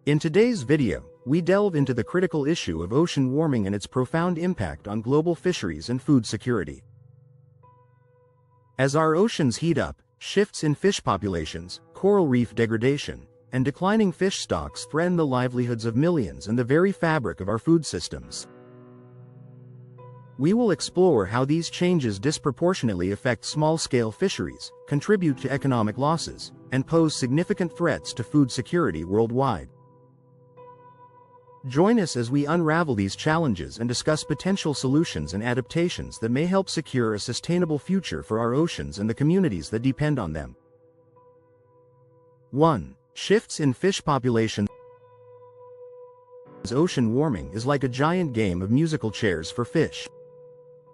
In today's video, we delve into the critical issue of ocean warming and its profound impact on global fisheries and food security. As our oceans heat up, shifts in fish populations, coral reef degradation, and declining fish stocks threaten the livelihoods of millions and the very fabric of our food systems. We will explore how these changes disproportionately affect small-scale fisheries, contribute to economic losses, and pose significant threats to food security worldwide. Join us as we unravel these challenges and discuss potential solutions and adaptations that may help secure a sustainable future for our oceans and the communities that depend on them. 1. Shifts in fish populations. Ocean warming is like a giant game of musical chairs for fish.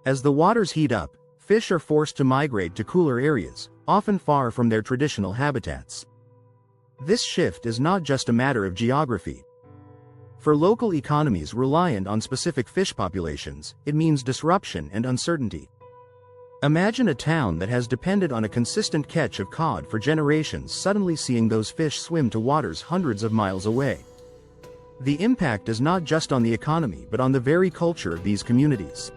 As the waters heat up, fish are forced to migrate to cooler areas, often far from their traditional habitats. This shift is not just a matter of geography. For local economies reliant on specific fish populations, it means disruption and uncertainty. Imagine a town that has depended on a consistent catch of cod for generations suddenly seeing those fish swim to waters hundreds of miles away. The impact is not just on the economy but on the very culture of these communities.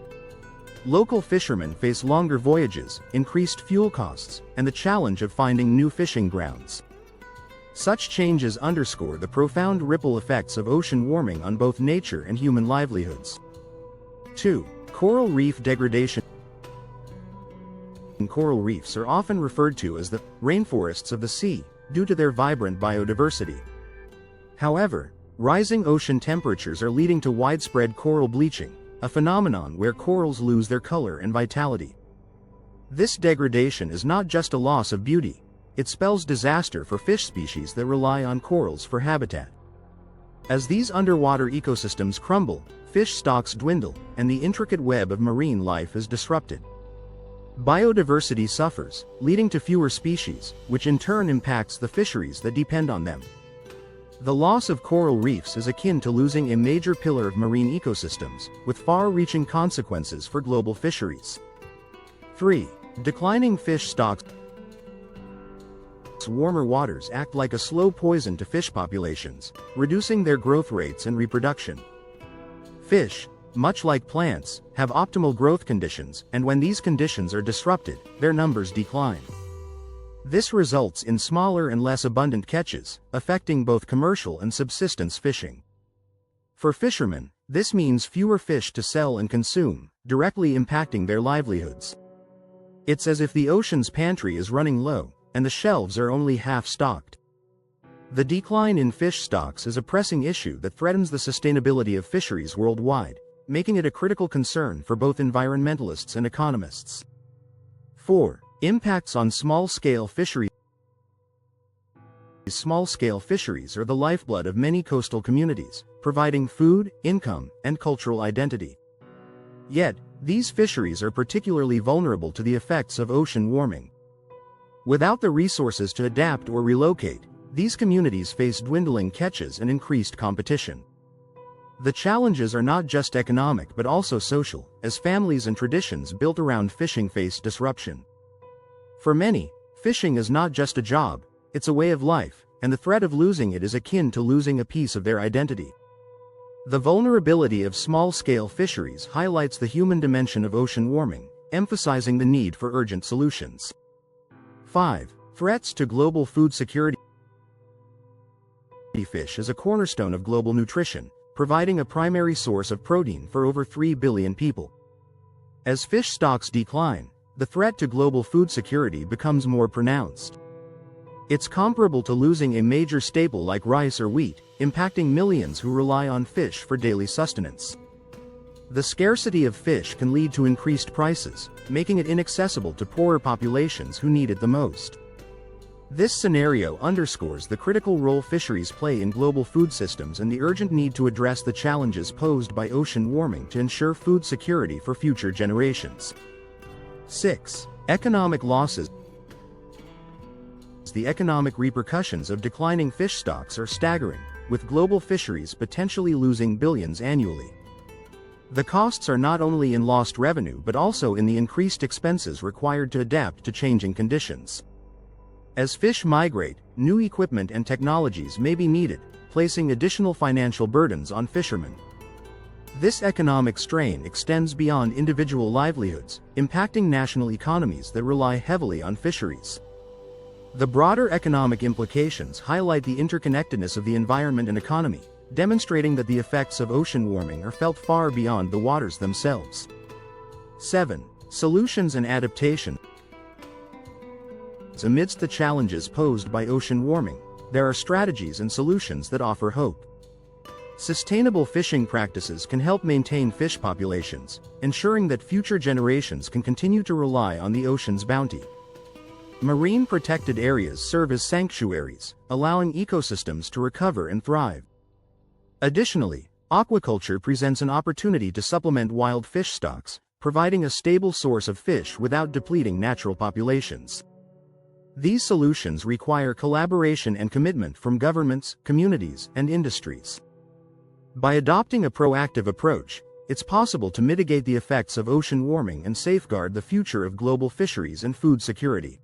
Local fishermen face longer voyages, increased fuel costs, and the challenge of finding new fishing grounds. Such changes underscore the profound ripple effects of ocean warming on both nature and human livelihoods. 2. Coral reef degradation. Coral reefs are often referred to as the rainforests of the sea, due to their vibrant biodiversity. However, rising ocean temperatures are leading to widespread coral bleaching, a phenomenon where corals lose their color and vitality. This degradation is not just a loss of beauty, it spells disaster for fish species that rely on corals for habitat. As these underwater ecosystems crumble, fish stocks dwindle, and the intricate web of marine life is disrupted. Biodiversity suffers, leading to fewer species, which in turn impacts the fisheries that depend on them. The loss of coral reefs is akin to losing a major pillar of marine ecosystems, with far-reaching consequences for global fisheries. 3. Declining fish stocks. Warmer waters act like a slow poison to fish populations, reducing their growth rates and reproduction. Fish, much like plants, have optimal growth conditions, and when these conditions are disrupted, their numbers decline. This results in smaller and less abundant catches, affecting both commercial and subsistence fishing. For fishermen, this means fewer fish to sell and consume, directly impacting their livelihoods. It's as if the ocean's pantry is running low, and the shelves are only half-stocked. The decline in fish stocks is a pressing issue that threatens the sustainability of fisheries worldwide, making it a critical concern for both environmentalists and economists. 4. Impacts on small-scale fisheries. Small-scale fisheries are the lifeblood of many coastal communities, providing food, income, and cultural identity. Yet, these fisheries are particularly vulnerable to the effects of ocean warming. Without the resources to adapt or relocate, these communities face dwindling catches and increased competition. The challenges are not just economic but also social, as families and traditions built around fishing face disruption. For many, fishing is not just a job, it's a way of life, and the threat of losing it is akin to losing a piece of their identity. The vulnerability of small-scale fisheries highlights the human dimension of ocean warming, emphasizing the need for urgent solutions. 5. Threats to global food security. Fish is a cornerstone of global nutrition, providing a primary source of protein for over 3 billion people. As fish stocks decline, the threat to global food security becomes more pronounced. It's comparable to losing a major staple like rice or wheat, impacting millions who rely on fish for daily sustenance. The scarcity of fish can lead to increased prices, making it inaccessible to poorer populations who need it the most. This scenario underscores the critical role fisheries play in global food systems and the urgent need to address the challenges posed by ocean warming to ensure food security for future generations. 6. Economic losses. The economic repercussions of declining fish stocks are staggering, with global fisheries potentially losing billions annually. The costs are not only in lost revenue but also in the increased expenses required to adapt to changing conditions. As fish migrate, new equipment and technologies may be needed, placing additional financial burdens on fishermen. This economic strain extends beyond individual livelihoods, impacting national economies that rely heavily on fisheries. The broader economic implications highlight the interconnectedness of the environment and economy, demonstrating that the effects of ocean warming are felt far beyond the waters themselves. 7. Solutions and adaptation. Amidst the challenges posed by ocean warming, there are strategies and solutions that offer hope. Sustainable fishing practices can help maintain fish populations, ensuring that future generations can continue to rely on the ocean's bounty. Marine protected areas serve as sanctuaries, allowing ecosystems to recover and thrive. Additionally, aquaculture presents an opportunity to supplement wild fish stocks, providing a stable source of fish without depleting natural populations. These solutions require collaboration and commitment from governments, communities, and industries. By adopting a proactive approach, it's possible to mitigate the effects of ocean warming and safeguard the future of global fisheries and food security.